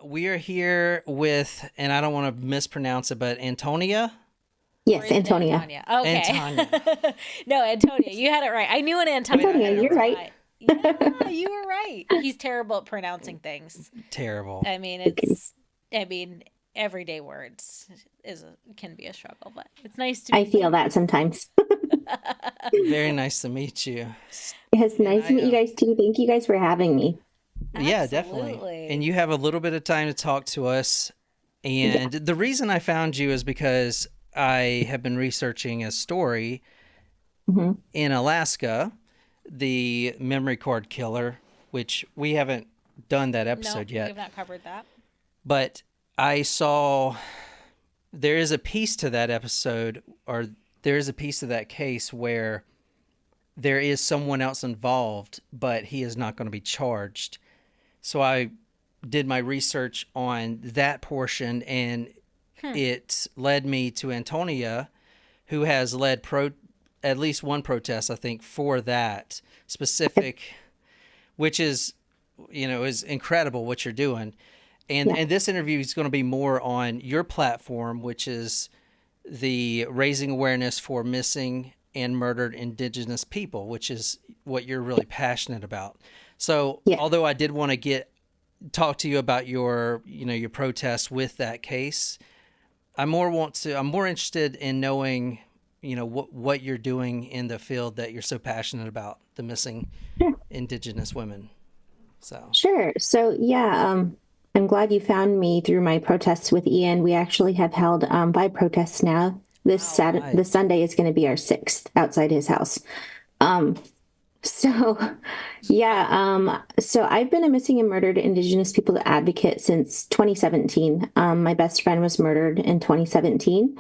We are here with, and I don't want to mispronounce it, but Antonia? Or Yes, is it Antonia. Antonia? Okay. Antonia. No, Antonia. You had it right. I knew an Antonia. Antonia, you're right. Yeah, you were right. He's terrible at pronouncing things. Terrible. I mean, Okay. I mean, everyday words can be a struggle, but it's nice to I meet feel that sometimes. Very nice to meet you. It's And nice to meet you guys too. Thank you guys for having me. yeah, definitely. And Absolutely. you have a little bit of time to talk to us. And the reason I found you is because I have been researching a story Hmm. in Alaska, the memory card killer, which we haven't done that No, episode we yet. have not covered that. But I saw there is a piece to that episode, or there is a piece to that case where there is someone else involved, but he is not going to be charged. So I did my research on that portion, and it led me to Antonia, who has led at least one protest, I think, for that specific, which is, is incredible what you're doing. Yeah. And this interview is going to be more on your platform, which is the raising awareness for missing and murdered Indigenous people, which is what you're really passionate about. So, Yeah. although I did want to talk to you about your protest with that case, I'm more interested in knowing, what you're doing in the field that you're so passionate about, the missing Sure. Indigenous women. So, Sure. So yeah, I'm glad you found me through my protests with Ian. We actually have held 5 protests now. nice. This Sunday is going to be our sixth outside his house. Um, so yeah, so I've been a missing and murdered Indigenous people advocate since 2017. My best friend was murdered in 2017.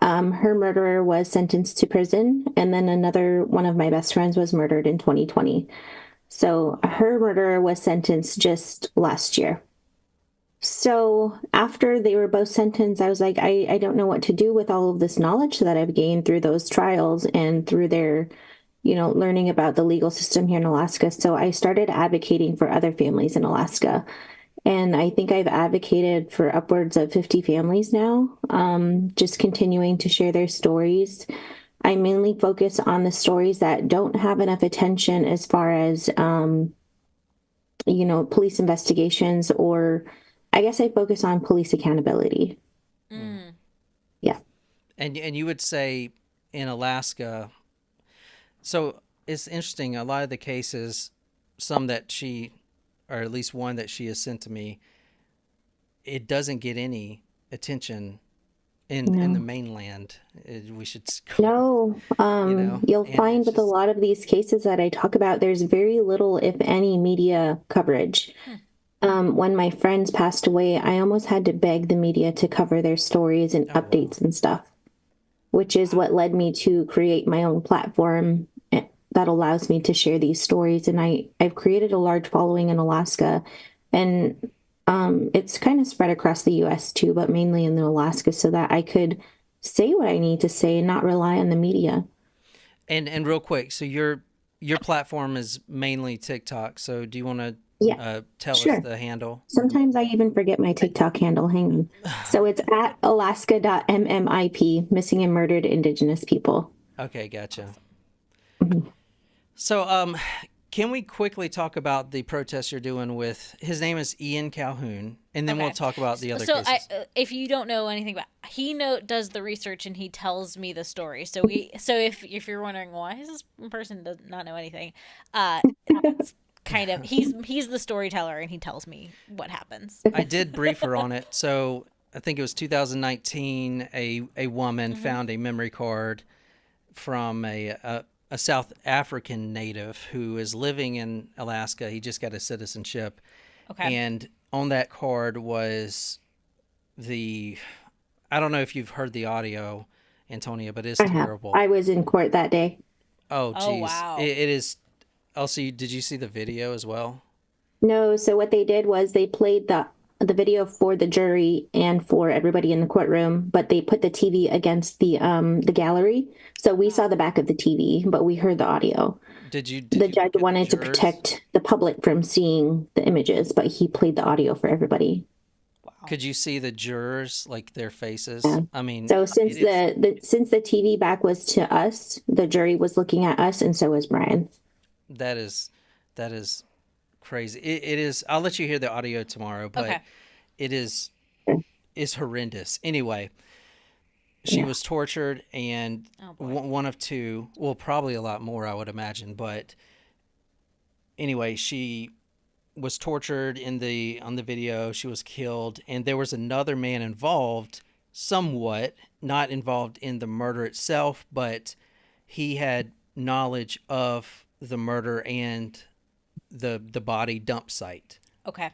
Her murderer was sentenced to prison, and then another one of my best friends was murdered in 2020. So her murderer was sentenced just last year. So after they were both sentenced, I was like, I don't know what to do with all of this knowledge that I've gained through those trials and through their, learning about the legal system here in Alaska. So I started advocating for other families in Alaska. And I think I've advocated for upwards of 50 families now, just continuing to share their stories. I mainly focus on the stories that don't have enough attention as far as, police investigations, or I guess I focus on police accountability. Mm. Yeah. And you would say in Alaska, so it's interesting. A lot of the cases, some that or at least one that she has sent to me, it doesn't get any attention in the No. mainland. We should, No, you'll and find it's with a just, lot of these cases that I talk about, there's very little, if any, media coverage. When my friends passed away, I almost had to beg the media to cover their stories and oh, wow. updates and stuff, which is what led me to create my own platform that allows me to share these stories. And I've created a large following in Alaska, and it's kind of spread across the US too, but mainly in Alaska, so that I could say what I need to say and not rely on the media. And real quick, so your platform is mainly TikTok. So do you want to Yeah, tell us sure. the handle? Sometimes I even forget my TikTok handle. Hang on. So it's at alaska.mmip, missing and murdered Indigenous people. Okay, gotcha. Mhm. So, can we quickly talk about the protest you're doing with? His name is Ian Calhoun, and then we'll Okay. talk about the other So cases. if you don't know anything about, does the research and he tells me the story. So if you're wondering why is this person does not know anything, that's kind of he's the storyteller and he tells me what happens. I did brief her on it. So I think it was 2019. A woman found a memory card from a South African native who is living in Alaska. He just got his citizenship. Okay. And on that card was I don't know if you've heard the audio, Antonia, but it's I have. terrible. I was in court that day. Oh, Oh geez. wow. It is. Also, did you see the video as well? No, so what they did was they played the video for the jury and for everybody in the courtroom, but they put the TV against the gallery. So we saw the back of the TV, but we heard the audio. Did you The judge look at the wanted to jurors? protect the public from seeing the images, but he played the audio for everybody. Wow. Could you see the jurors, like their faces? Yeah. I mean, So since it is since the TV back was to us, the jury was looking at us, and so was Brian. that is that is crazy. It is. I'll let you hear the audio tomorrow, but Okay. it is horrendous. Anyway, she Yeah. was tortured, and Oh boy. one of two, well, probably a lot more, I would imagine. But anyway, she was tortured in the on the video. She was killed, and there was another man involved, somewhat not involved in the murder itself, but he had knowledge of the murder and the body dump site. Okay.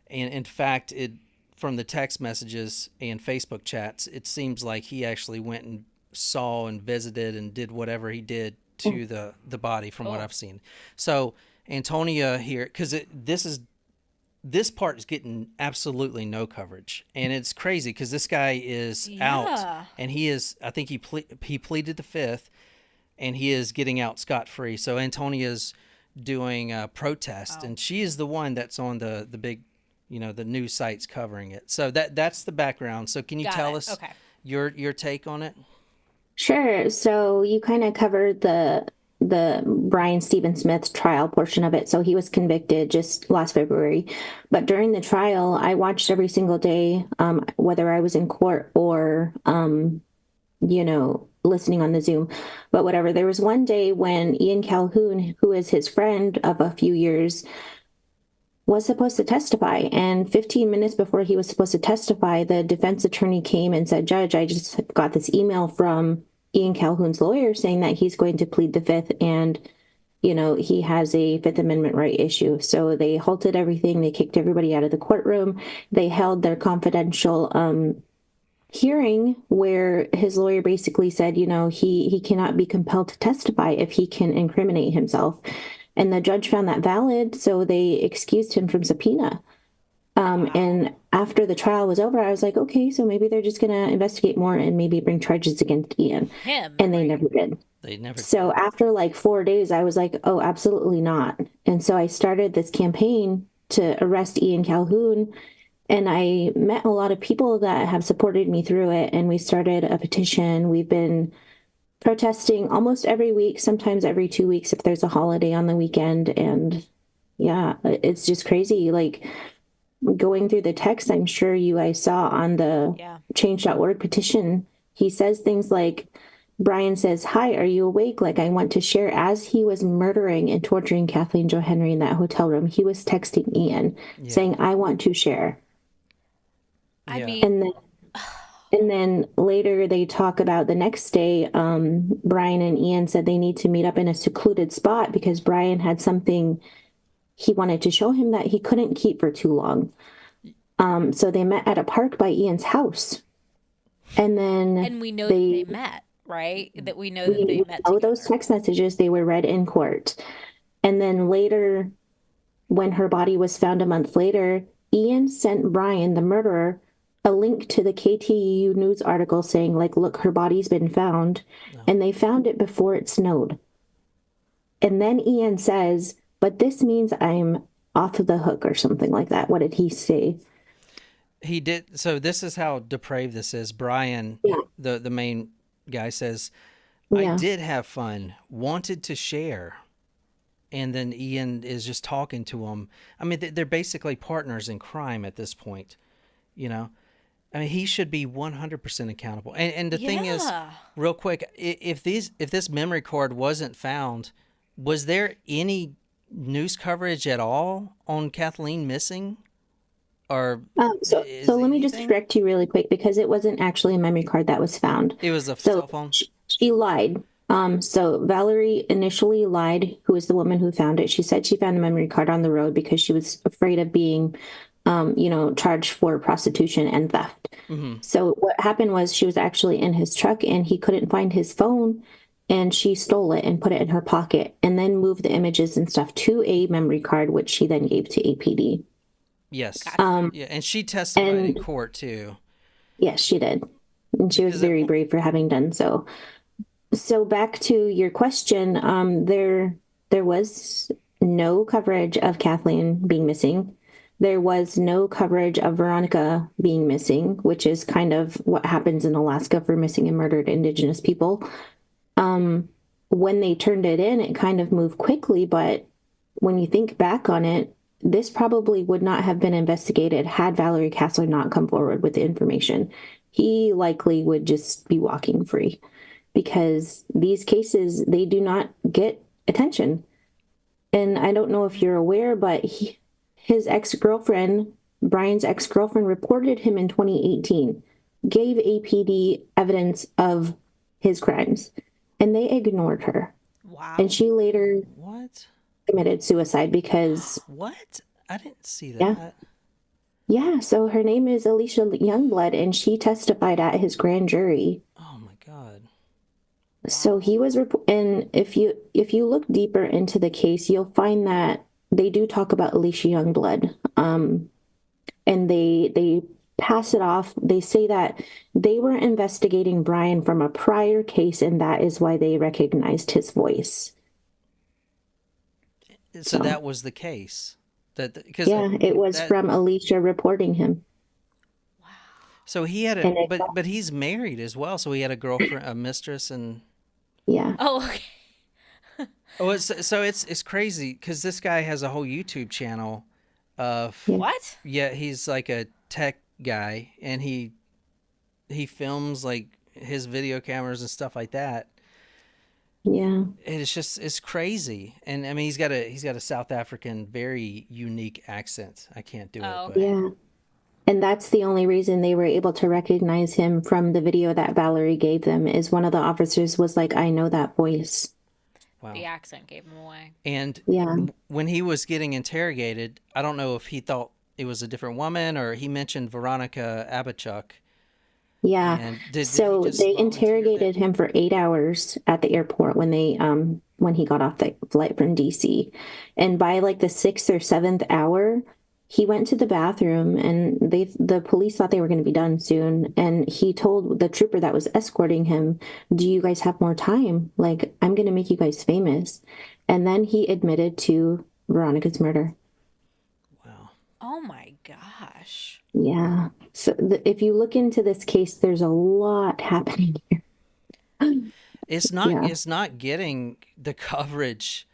And in fact, it from the text messages and Facebook chats, it seems like he actually went and saw and visited and did whatever he did to the body, from what Cool. I've seen. So Antonia here, because this part is getting absolutely no coverage, and it's crazy because this guy is out, Yeah. and he is. I think he pleaded the fifth, and he is getting out scot free. So Antonia's doing a protest, Wow. and she is the one that's on the big, the news sites covering it. So that's the background. So can you Got tell it. us Okay. your take on it? Sure. So you kind of covered the Brian Stephen Smith trial portion of it. So he was convicted just last February. But during the trial, I watched every single day, whether I was in court or listening on the Zoom. But whatever. There was one day when Ian Calhoun, who is his friend of a few years, was supposed to testify. And 15 minutes before he was supposed to testify, the defense attorney came and said, Judge, I just got this email from Ian Calhoun's lawyer saying that he's going to plead the fifth, and he has a Fifth Amendment right issue. So they halted everything. They kicked everybody out of the courtroom. They held their confidential hearing where his lawyer basically said, he cannot be compelled to testify if he can incriminate himself. And the judge found that valid, so they excused him from subpoena. And after the trial was over, I was like, okay, so maybe they're just going to investigate more and maybe bring charges against Ian. Him. And they right. never did. They never. So after like 4 days, I was like, oh, absolutely not. And so I started this campaign to arrest Ian Calhoun. And I met a lot of people that have supported me through it. And we started a petition. We've been protesting almost every week, sometimes every 2 weeks if there's a holiday on the weekend. And yeah, it's just crazy. Like going through the text, I'm sure you guys saw on the Yeah. change.org petition, he says things like, Brian says, hi, are you awake? Like, I want to share. As he was murdering and torturing Kathleen Joe Henry in that hotel room, he was texting Ian saying, I want to share. I Yeah. mean, And then later they talk about the next day, Brian and Ian said they need to meet up in a secluded spot because Brian had something he wanted to show him that he couldn't keep for too long. So they met at a park by Ian's house. And then and we know that they met, right? That we know that they we met know together. those text messages, they were read in court. And then later, when her body was found a month later, Ian sent Brian, the murderer, a link to the KTU news article saying, like, look, her body's been found. No. And they found it before it snowed. And then Ian says, but this means I'm off the hook or something like that. What did he say? He did. So this is how depraved this is. Brian, Yeah. the main guy, says, Yeah. I did have fun, wanted to share. And then Ian is just talking to him. I mean, they're basically partners in crime at this point, I mean, he should be 100% accountable. And the thing is, Yeah. real quick, if this memory card wasn't found, was there any news coverage at all on Kathleen missing? Or So is let me just anything? correct you really quick because it wasn't actually a memory card that was found. It was a So cell phone? she lied. So Valerie initially lied, who is the woman who found it. She said she found a memory card on the road because she was afraid of being, charged for prostitution and theft. Mm-hmm. So what happened was she was actually in his truck and he couldn't find his phone, and she stole it and put it in her pocket and then moved the images and stuff to a memory card, which she then gave to APD. Yes. Gotcha. Yeah, and she testified in And court too. yes, she did. And she was Because it, very brave for having done so. So back to your question, there was no coverage of Kathleen being missing. there was no coverage of Veronica being missing, which is kind of what happens in Alaska for missing and murdered Indigenous people. When they turned it in, it kind of moved quickly, but when you think back on it, this probably would not have been investigated had Valerie Castler not come forward with the information. He likely would just be walking free because these cases, they do not get attention. And I don't know if you're aware, but his ex-girlfriend, Brian's ex-girlfriend, reported him in 2018, gave APD evidence of his crimes, and they ignored her. Wow. And she later What? committed suicide because What? I didn't see that. yeah, so her name is Alicia Youngblood, and she testified at his grand jury. Oh my God. So he was, and if you look deeper into the case, you'll find that they do talk about Alicia Youngblood, and they pass it off. They say that they were investigating Brian from a prior case, and that is why they recognized his voice. So that was the case. It was from Alicia reporting him. So he had but he's married as well. So he had a girlfriend, a mistress, and yeah. Oh, okay. It's crazy because this guy has a whole YouTube channel of What? Yeah, he's like a tech guy, and he films like his video cameras and stuff like that. Yeah. It's crazy. And I mean, he's got a South African, very unique accent. I can't do it. But. Yeah. And that's the only reason they were able to recognize him from the video that Valerie gave them, is one of the officers was like, I know that voice. Wow. The accent gave him away. And yeah, when he was getting interrogated, I don't know if he thought it was a different woman or he mentioned Veronica Abachuk. Yeah. And so they interrogated him for 8 hours at the airport when he got off the flight from DC. And by like the 6th or 7th hour, he went to the bathroom, and the police thought they were going to be done soon. And he told the trooper that was escorting him, do you guys have more time? Like, I'm going to make you guys famous. And then he admitted to Veronica's murder. Wow. Oh my gosh. Yeah. So if you look into this case, there's a lot happening here. It's not getting the coverage.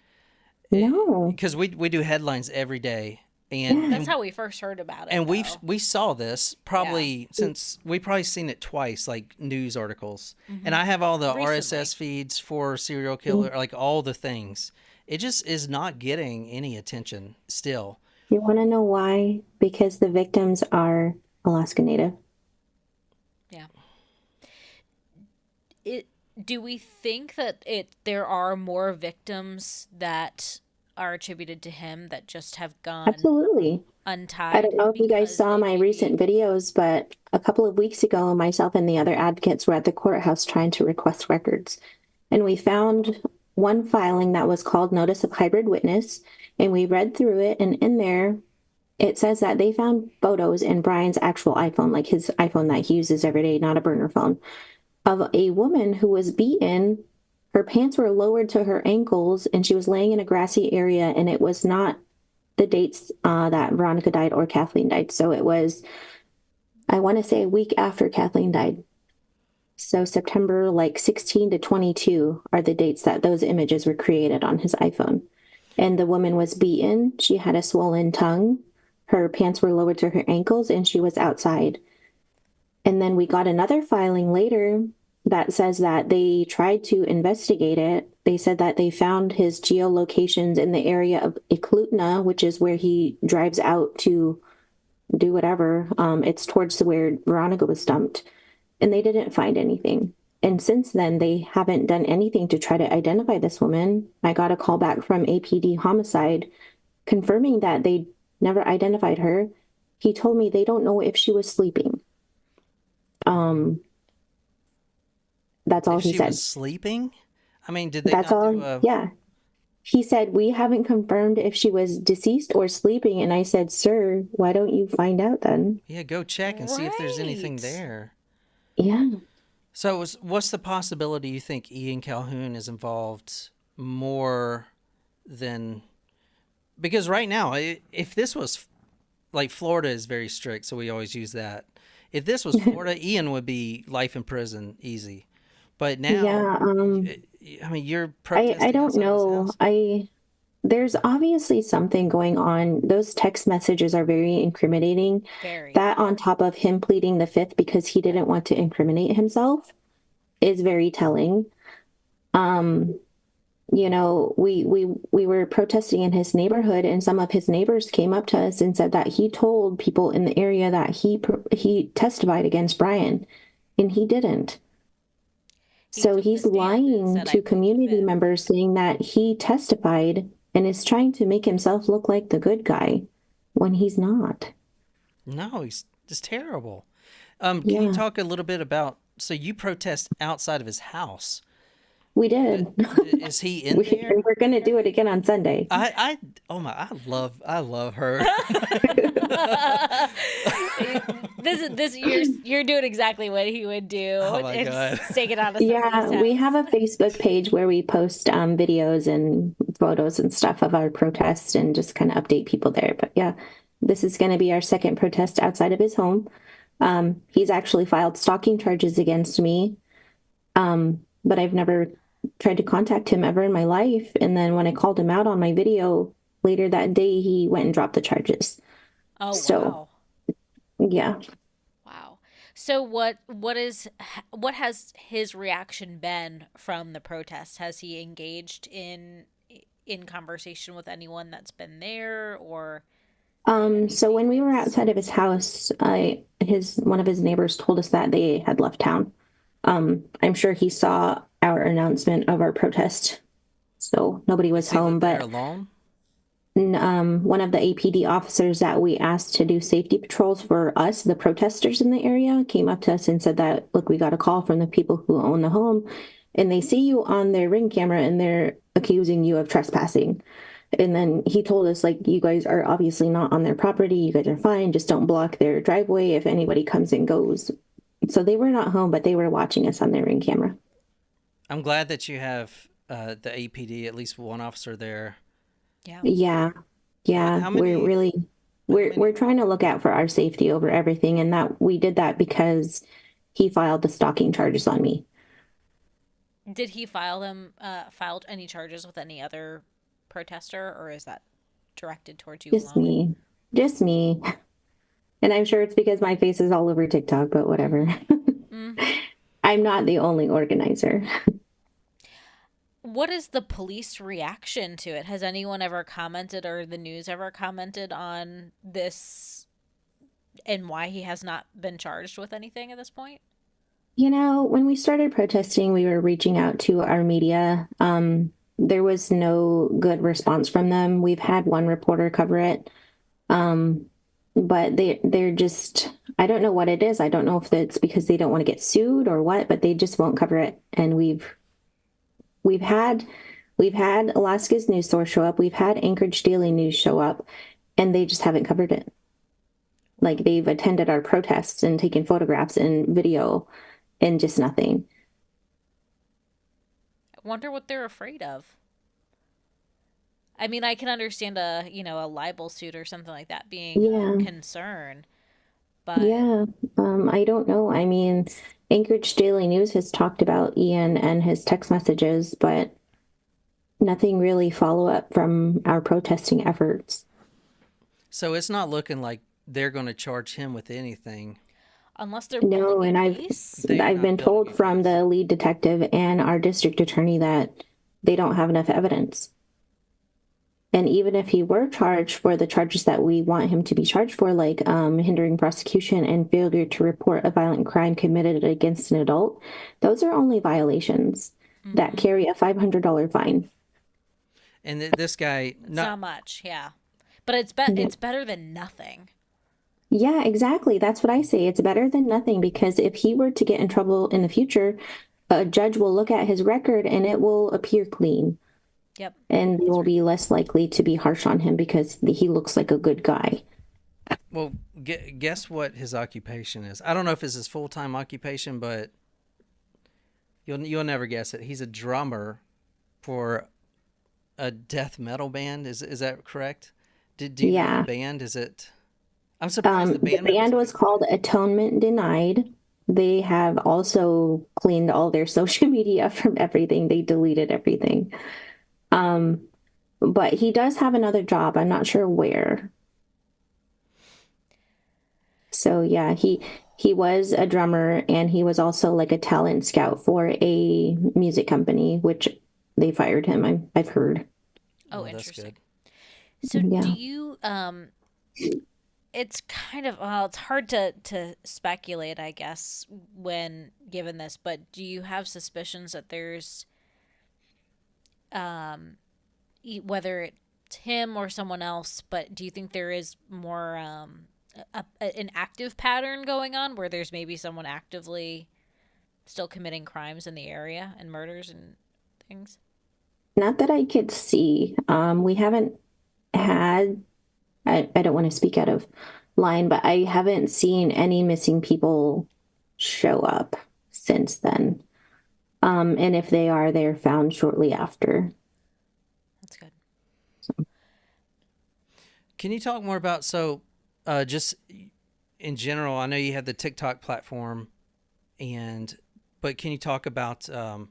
No. Because we do headlines every day. And that's how we first heard about it. And we saw this probably since we probably seen it twice, like news articles. Mm-hmm. And I have all the RSS feeds for serial killer, like all the things. It just is not getting any attention still. You want to know why? Because the victims are Alaska Native. Yeah. Do we think that there are more victims that are attributed to him that just have gone absolutely untied? I don't know if you guys saw my recent videos, but a couple of weeks ago, myself and the other advocates were at the courthouse trying to request records. And we found one filing that was called Notice of Hybrid Witness, and we read through it, and in there, it says that they found photos in Brian's actual iPhone, like his iPhone that he uses every day, not a burner phone, of a woman who was beaten. Her pants were lowered to her ankles, and she was laying in a grassy area, and it was not the dates that Veronica died or Kathleen died. So it was, I want to say, a week after Kathleen died. So September 16 to 22 are the dates that those images were created on his iPhone. And the woman was beaten. She had a swollen tongue. Her pants were lowered to her ankles, and she was outside. And then we got another filing later that says that they tried to investigate it. They said that they found his geolocations in the area of Eklutna, which is where he drives out to do whatever. It's towards where Veronica was dumped. And they didn't find anything. And since then, they haven't done anything to try to identify this woman. I got a call back from APD Homicide confirming that they never identified her. He told me they don't know if she was sleeping. That's all he said. She was sleeping? I mean, did they That's not all. do a... Yeah. He said, we haven't confirmed if she was deceased or sleeping. And I said, sir, why don't you find out then? Yeah, go check and see if there's anything there. Yeah. So what's the possibility you think Ian Calhoun is involved more than... Because right now, if this was like Florida is very strict, so we always use that. If this was Florida, Ian would be life in prison, easy. But now, Yeah, I mean, you're I protesting don't outside of his know. house. There's obviously something going on. Those text messages are very incriminating. Very. That on top of him pleading the fifth because he didn't want to incriminate himself is very telling. Um, we were protesting in his neighborhood, and some of his neighbors came up to us and said that he told people in the area that he testified against Brian, and he didn't. He So took the he's stand and lying said, "I to plead the community fifth." members saying that he testified and is trying to make himself look like the good guy when he's not. No, he's just terrible. Can you Yeah, talk a little bit about? So you protest outside of his house. we D- did. Is he in there? We're going to do it again on Sunday. Oh my, I love her. You're doing exactly what he would do. Oh my God. It's taking out of Yeah, somebody's we house. have a Facebook page where we post videos and photos and stuff of our protest and just kind of update people there. But yeah, this is going to be our second protest outside of his home. He's actually filed stalking charges against me, but I've never tried to contact him ever in my life. And then when I called him out on my video later that day, he went and dropped the charges. Oh So wow. yeah. Wow. So what has his reaction been from the protest? Has he engaged in conversation with anyone that's been there or made any So when we were statements? outside of his house, one of his neighbors told us that they had left town. I'm sure he saw our announcement of our protest, so nobody was Is he home. there But alone? one of the APD officers that we asked to do safety patrols for us, the protesters in the area, came up to us and said that, look, we got a call from the people who own the home, and they see you on their ring camera, and they're accusing you of trespassing. And then he told us, like, you guys are obviously not on their property. You guys are fine. Just don't block their driveway if anybody comes and goes. So they were not home, but they were watching us on their ring camera. I'm glad that you have the APD, at least one officer there. Yeah. Yeah, yeah, How we're many? really How we're many? trying to look out for our safety over everything, and that we did that because he filed the stalking charges on me. Did he filed any charges with any other protester or is that directed towards you Just alone? me, just me. And I'm sure it's because my face is all over TikTok, but whatever. Mm. I'm not the only organizer. What is the police reaction to it? Has anyone ever commented or the news ever commented on this and why he has not been charged with anything at this point? When we started protesting, we were reaching out to our media. There was no good response from them. We've had one reporter cover it. Um, but they're just, I don't know what it is. I don't know if it's because they don't want to get sued or what, but they just won't cover it. And we've had Alaska's news source show up. We've had Anchorage Daily News show up, and they just haven't covered it. Like they've attended our protests and taken photographs and video and just nothing. I wonder what they're afraid of. I mean, I can understand a libel suit or something like that being a Yeah, concern, but yeah. I don't know. I mean, Anchorage Daily News has talked about Ian and his text messages, but nothing really follow up from our protesting efforts. So it's not looking like they're going to charge him with anything. unless they're No, building a and case. They're I've not been building told a from case. the lead detective and our district attorney that they don't have enough evidence. And even if he were charged for the charges that we want him to be charged for, like hindering prosecution and failure to report a violent crime committed against an adult, those are only violations that Mm-hmm. carry a $500 fine. And this guy, It's not not much, yeah, but Yeah, it's better than nothing. yeah, exactly. That's what I say. It's better than nothing because if he were to get in trouble in the future, a judge will look at his record and it will appear clean. Yep, And they that's will right. be less likely to be harsh on him because he looks like a good guy. well, guess what his occupation is? I don't know if it's his full time occupation, but you'll never guess it. He's a drummer for a death metal band. Is that correct? Do you know the Yeah. band? Is it? I'm surprised the The band members band have was called Atonement Denied. They have also cleaned all their social media from everything. They deleted everything. Um, but he does have another job. I'm not sure where. So yeah, he was a drummer and he was also like a talent scout for a music company, which they fired him. I've heard. Oh, Well, that's interesting. good. So do Yeah. you it's kind of well, it's hard to speculate, I guess, when given this, but do you have suspicions that there's um whether it's him or someone else, but do you think there is more an active pattern going on where there's maybe someone actively still committing crimes in the area and murders and things? Not that I could see. We haven't had, I don't want to speak out of line, but I haven't seen any missing people show up since then. And if they are, they're found shortly after. That's good. Can you talk more about just in general? I know you had the TikTok platform, and but can you talk about and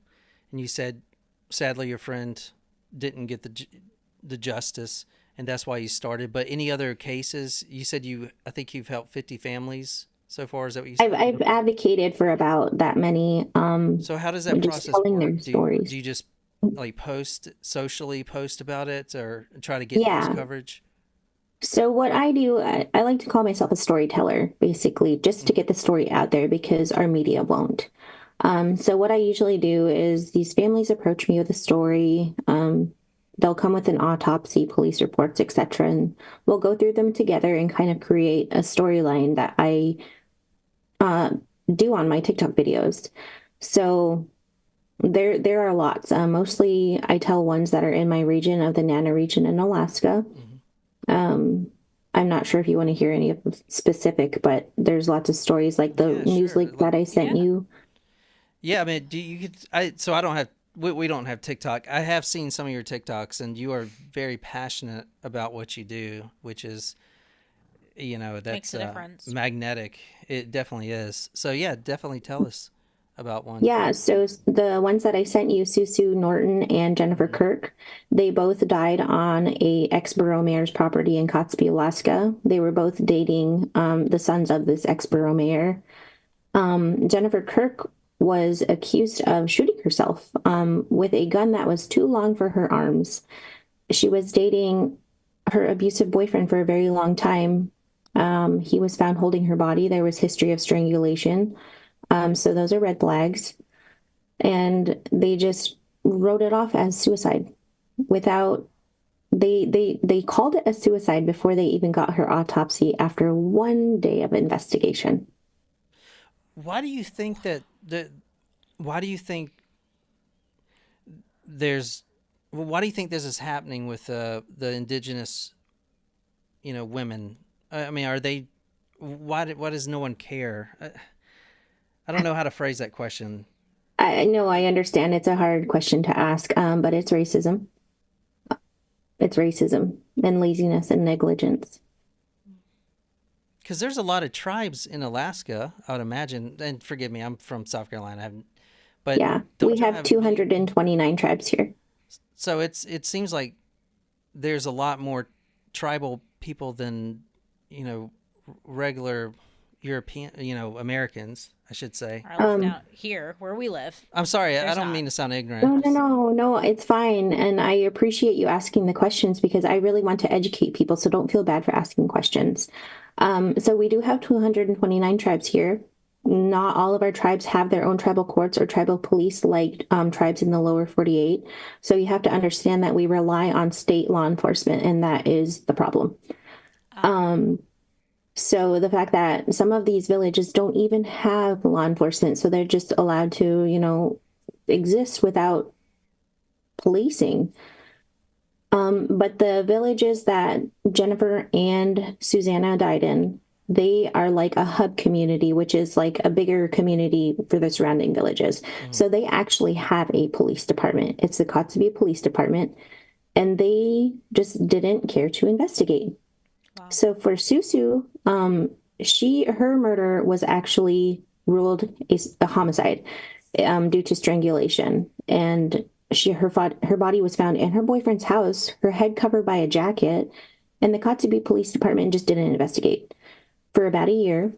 you said sadly your friend didn't get the justice, and that's why you started. But any other cases? You said I think you've helped 50 families so far. Is that what you said? I've advocated for about that many, So how does that just process telling work? their Do stories. you just like socially post about it or try to get news Yeah. coverage? So what I do, I like to call myself a storyteller, basically, just to Mm-hmm. get the story out there because our media won't. So what I usually do is these families approach me with a story. They'll come with an autopsy, police reports, etc., and we'll go through them together and kind of create a storyline that I uh, do on my TikTok videos. So there are lots. Mostly I tell ones that are in my region of the Nana region in Alaska. Mm-hmm. Um, I'm not sure if you want to hear any of them specific, but there's lots of stories like the Yeah, news sure. link that I sent Yeah. you. Yeah, I mean, do you could so I don't have we don't have TikTok. I have seen some of your TikToks, and you are very passionate about what you do, which is Makes that's a difference. magnetic. It definitely is. So yeah, definitely tell us about one. Yeah, so the ones that I sent you, Susu Norton and Jennifer Mm-hmm. Kirk, they both died on a ex-borough mayor's property in Kotspey, Alaska. They were both dating the sons of this ex-borough mayor. Jennifer Kirk was accused of shooting herself with a gun that was too long for her arms. She was dating her abusive boyfriend for a very long time. He was found holding her body. There was history of strangulation. So those are red flags. And they just wrote it off as suicide without they called it a suicide before they even got her autopsy after 1 day of investigation. Why do you think that why do you think there's why do you think this is happening with the indigenous women? I mean, are they why does no one care? I don't know how to phrase that question. I know I understand it's a hard question to ask, but it's racism. It's racism and laziness and negligence. Because there's a lot of tribes in Alaska, I would imagine. And forgive me, I'm from South Carolina. But Yeah, we don't y'all have have many? 229 tribes here. So it seems like there's a lot more tribal people than regular European, Americans, I should say. Or at least Um, down here where we live, I'm sorry, I there's don't not. mean to sound ignorant. no, no, no, no, it's fine. And I appreciate you asking the questions because I really want to educate people. So don't feel bad for asking questions. So we do have 229 tribes here. Not all of our tribes have their own tribal courts or tribal police like tribes in the lower 48. So you have to understand that we rely on state law enforcement, and that is the problem. Ah, Um, so the fact that some of these villages don't even have law enforcement, so they're just allowed to, exist without policing. But the villages that Jennifer and Susanna died in, they are like a hub community, which is like a bigger community for the surrounding villages. Mhm. So they actually have a police department. It's the Kotzebue Police Department, and they just didn't care to investigate. Wow. So for Susu, her murder was actually ruled a homicide due to strangulation, and her body was found in her boyfriend's house, her head covered by a jacket, and the Kotzebue Police Department just didn't investigate for about a year.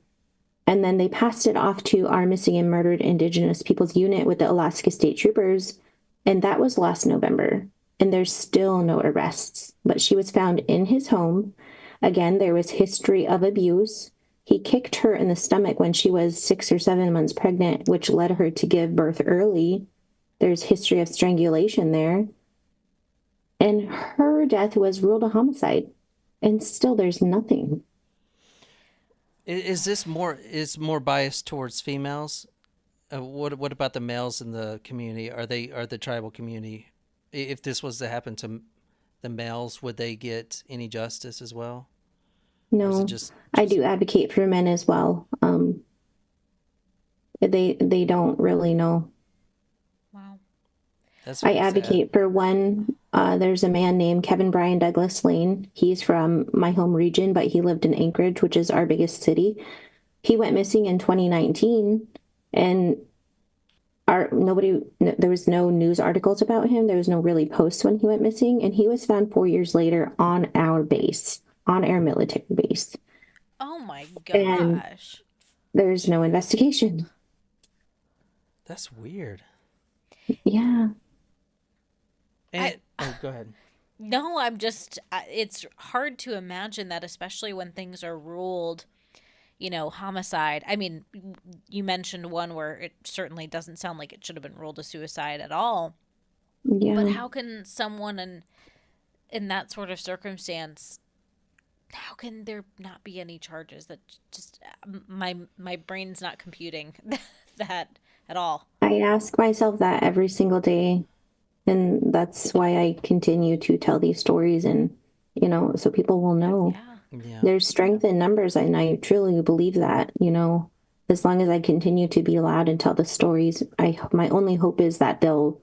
And then they passed it off to our Missing and Murdered Indigenous Peoples Unit with the Alaska State Troopers, and that was last November. And there's still no arrests, but she was found in his home. Again, there was history of abuse. He kicked her in the stomach when she was 6 or 7 months pregnant, which led her to give birth early. There's history of strangulation there. And her death was ruled a homicide. And still there's nothing. Is this more biased towards females? What about the males in the community? Are the tribal community? If this was to happen to the males, would they get any justice as well? No, I do advocate for men as well. They don't really know. Wow. That's I advocate for one. There's a man named Kevin Brian Douglas Lane. He's from my home region, but he lived in Anchorage, which is our biggest city. He went missing in 2019, and there was no news articles about him. There was no really posts when he went missing, and he was found 4 years later on our base, on our military base. Oh my And gosh. there's no investigation. That's weird. Yeah. And go ahead. No, it's hard to imagine that, especially when things are ruled, homicide. I mean, you mentioned one where it certainly doesn't sound like it should have been ruled a suicide at all. Yeah. But how can someone in that sort of circumstance, how can there not be any charges? That just my brain's not computing that at all. I ask myself that every single day. And that's why I continue to tell these stories, and, so people will know. Yeah. There's strength in numbers, and I truly believe that, as long as I continue to be loud and tell the stories, my only hope is that they'll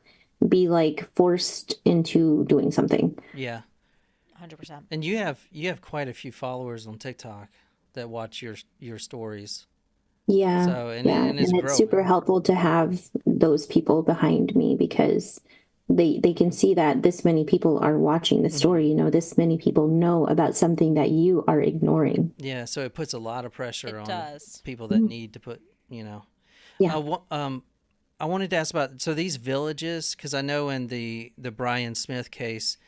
be forced into doing something. Yeah. 100%. And you have quite a few followers on TikTok that watch your stories. Yeah. So and it's growing. super helpful to have those people behind me, because they can see that this many people are watching the story, this many people know about something that you are ignoring. Yeah, so it puts a lot of pressure on people that need to put, Yeah. I wanted to ask about, so these villages, because I know in the Brian Smith case,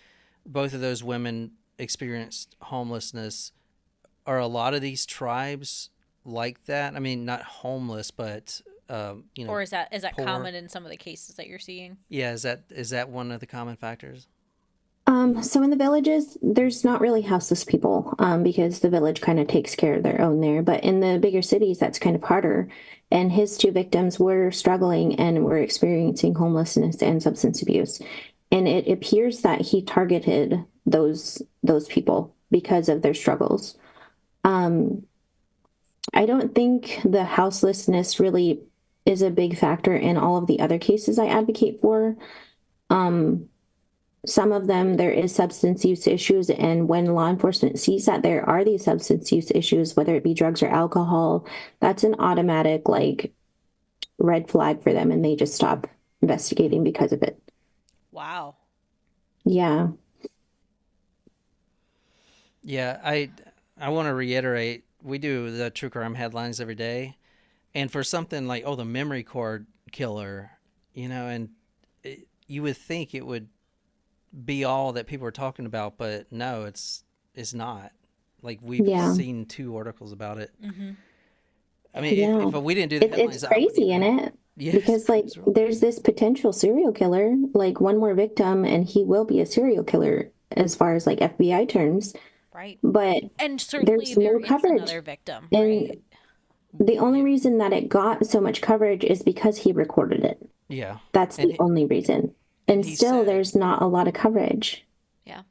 both of those women experienced homelessness. Are a lot of these tribes like that? I mean, not homeless, but or is that poor? common in some of the cases that you're seeing? Yeah, is that one of the common factors? So in the villages, there's not really houseless people, because the village kind of takes care of their own there. But in the bigger cities, that's kind of harder. And his two victims were struggling and were experiencing homelessness and substance abuse. And it appears that he targeted those people because of their struggles. I don't think the houselessness really is a big factor in all of the other cases I advocate for. Some of them, there is substance use issues, and when law enforcement sees that there are these substance use issues, whether it be drugs or alcohol, that's an automatic red flag for them, and they just stop investigating because of it. Wow. Yeah. Yeah, I want to reiterate, we do the true crime headlines every day, and for something like, the memory card killer, and you would think it would be all that people are talking about, but no, it's not. We've seen 2 articles about it. Mm-hmm. I mean, if we didn't do the headlines, it's crazy, isn't it? Yes, because there's this potential serial killer, one more victim, and he will be a serial killer as far as FBI terms. Right. But and certainly there's no coverage. Another victim, and right? The only reason that it got so much coverage is because he recorded it. Yeah. That's the only reason. And still, there's not a lot of coverage. Yeah.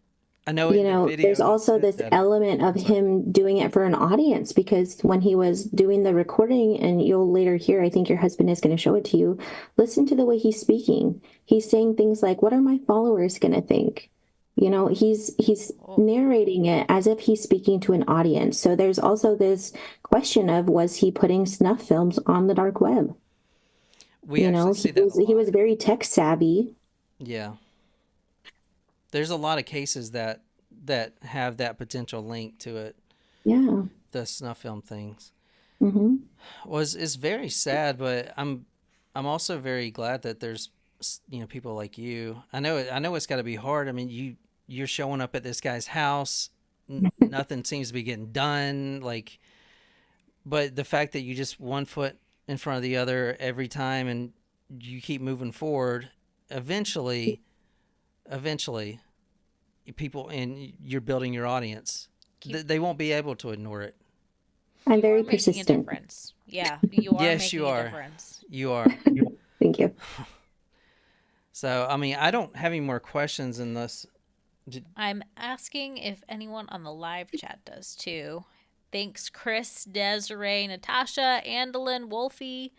I know. There's also this element of him doing it for an audience, because when he was doing the recording, and you'll later hear, I think your husband is going to show it to you, listen to the way he's speaking. He's saying things like, what are my followers going to think? You know, he's Oh, narrating it as if he's speaking to an audience. So there's also this question of, was he putting snuff films on the dark web? We You actually know, see that a he lot. was very tech savvy. Yeah. There's a lot of cases that have that potential link to it, Yeah. the snuff film things. Hmm. Was It's very sad, but I'm also very glad that there's people like you. I know it's got to be hard. I mean, you're showing up at this guy's house, nothing seems to be getting done, like, but the fact that you just one foot in front of the other every time and you keep moving forward, eventually eventually people, and you're building your audience, keep they won't be able to ignore it. I'm You are very making a persistent. difference. Yeah, you are Yes, you making a are. difference. You are. Thank you. So, I mean, I don't have any more questions unless. I'm asking if anyone on the live chat does too. Thanks, Chris, Desiree, Natasha, Andalyn, Wolfie,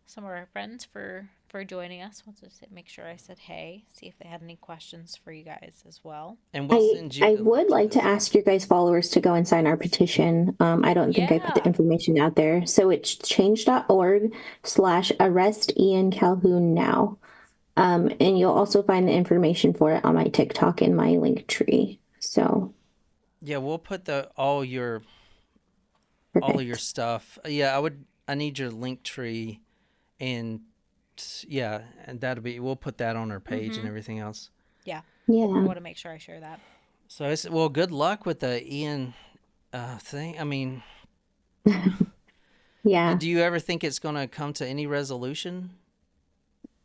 some of our friends for joining us. Want to make sure I said hey. See if they had any questions for you guys as well. And we'll send you I the link would to like to this. ask your guys' followers to go and sign our petition. I don't think I put the Yeah. information out there. So it's change.org/arrest Ian Calhoun now. And you'll also find the information for it on my TikTok in my link tree. So Yeah, we'll put the all of your perfect. stuff. Yeah, I need your link tree, and yeah, and we'll put that on our page and Mm-hmm. everything else. Yeah. I Yeah. want to make sure I share that. So it's, well, good luck with the Ian thing. I mean, Yeah. do you ever think it's going to come to any resolution?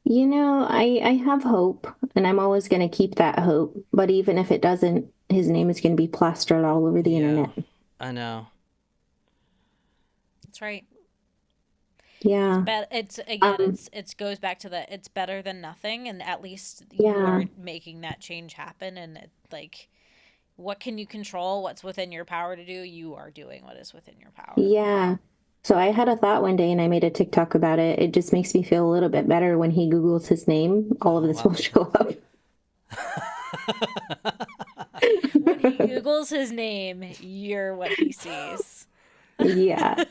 You know, I have hope, and I'm always going to keep that hope. But even if it doesn't, his name is going to be plastered all over the Yeah, internet. I know. That's right. It's Yeah. bet it's again Um, it's goes back to the it's better than nothing, and at least you yeah. are making that change happen, and like what can you control, what's within your power to do, you are doing what is within your power. Yeah. So I had a thought one day and I made a TikTok about it. It just makes me feel a little bit better when he Googles his name. All of Oh, this I will love show up. When he Googles his name, you're what he sees. Yeah.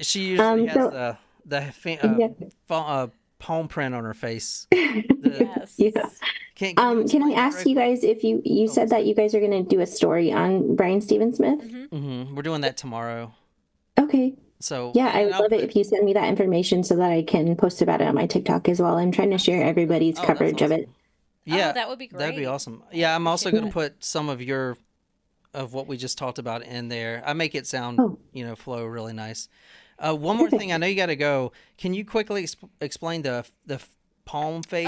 she usually has So the yeah. palm print on her face. The Yeah. Yes. can you Can I explain that ask right you quick? guys if you Oh, said that sorry. you guys are going to do a story on Brian Steven Smith? Mm-hmm. We're doing that tomorrow. Okay. So, Yeah, I and would I'll love it put. if you send me that information so that I can post about it on my TikTok as well. I'm trying to share Absolutely. everybody's Oh, that's coverage of it. awesome. Oh, Yeah, that would be that'd be great. awesome. I Yeah, I'm also appreciate going to that. put some of what we just talked about in there. I make it sound, Oh, flow really nice. One more thing. I perfect. know you got to go. Can you quickly explain the palm Oh, face,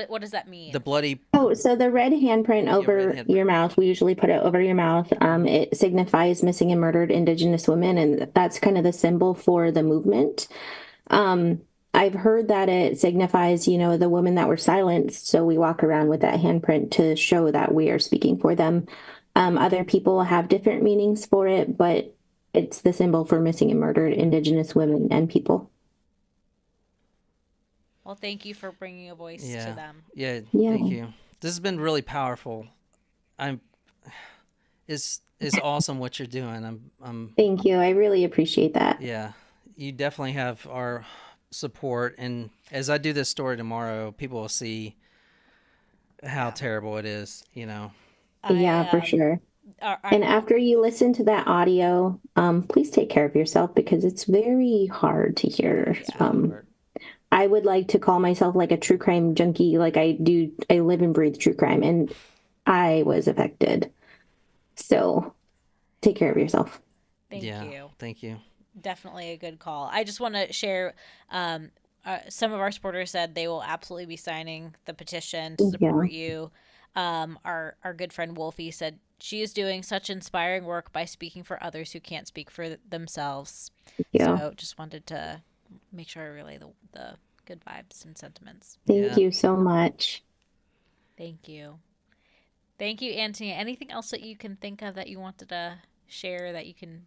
what does that the mean? bloody, Oh, so the red handprint yeah, red over your handprint? mouth, we usually put it over your mouth. Hmm. It signifies missing and murdered Indigenous women, and that's kind of the symbol for the movement. Um, I've heard that it signifies, the women that were silenced, so we walk around with that handprint to show that we are speaking for them. Other people have different meanings for it, but it's the symbol for missing and murdered Indigenous women and people. Well, thank you for bringing a voice to Yeah, them. yeah. Thank Yeah, you. This has been really powerful. I'm. It's awesome what you're doing. I'm. thank you. I really appreciate that. Yeah, you definitely have our support. And as I do this story tomorrow, people will see how Yeah. terrible it is. Yeah, I for sure. I And will. after you listen to that audio, please take care of yourself because it's very hard to hear. It's Yeah. really hard. I would like to call myself like a true crime junkie, like I do. I live and breathe true crime, and I was affected. So take care of Yeah. yourself. Thank Yeah. you. Thank you. Definitely a good call. I just want to share. Some of our supporters said they will absolutely be signing the petition to Yeah, support you. Our good friend Wolfie said she is doing such inspiring work by speaking for others who can't speak for themselves. yeah. So just wanted to make sure I relay the good vibes and sentiments. Thank Yeah. you so much. Thank you. Thank you, Antonia. Anything else that you can think of that you wanted to share that you can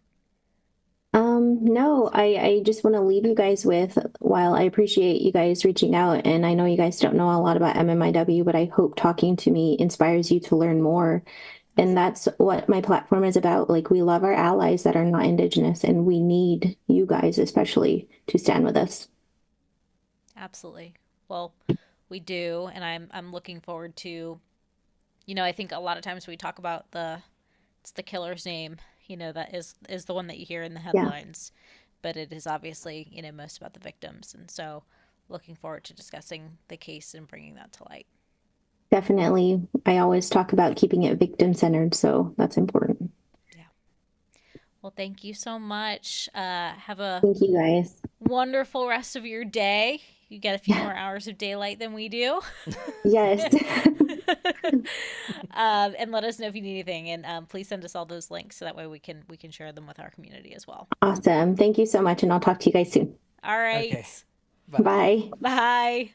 No, I just want to leave you guys with, while I appreciate you guys reaching out, and I know you guys don't know a lot about MMIW, but I hope talking to me inspires you to learn more. And that's what my platform is about. Like, we love our allies that are not Indigenous, and we need you guys, especially, to stand with us. Absolutely. Well, we do, and I'm looking forward to, I think a lot of times we talk about it's the killer's name, that is the one that you hear in the Yeah, headlines, but it is obviously, most about the victims. And so looking forward to discussing the case and bringing that to light. definitely. I always talk about keeping it victim centered, so that's important. Yeah. Well, thank you so much. Have a Thank you guys. wonderful rest of your day. You get a few Yeah. more hours of daylight than we do. Yes. And let us know if you need anything, and please send us all those links so that way we can share them with our community as well. Awesome. Thank you so much, and I'll talk to you guys soon. All right. Okay. Bye. Bye. Bye.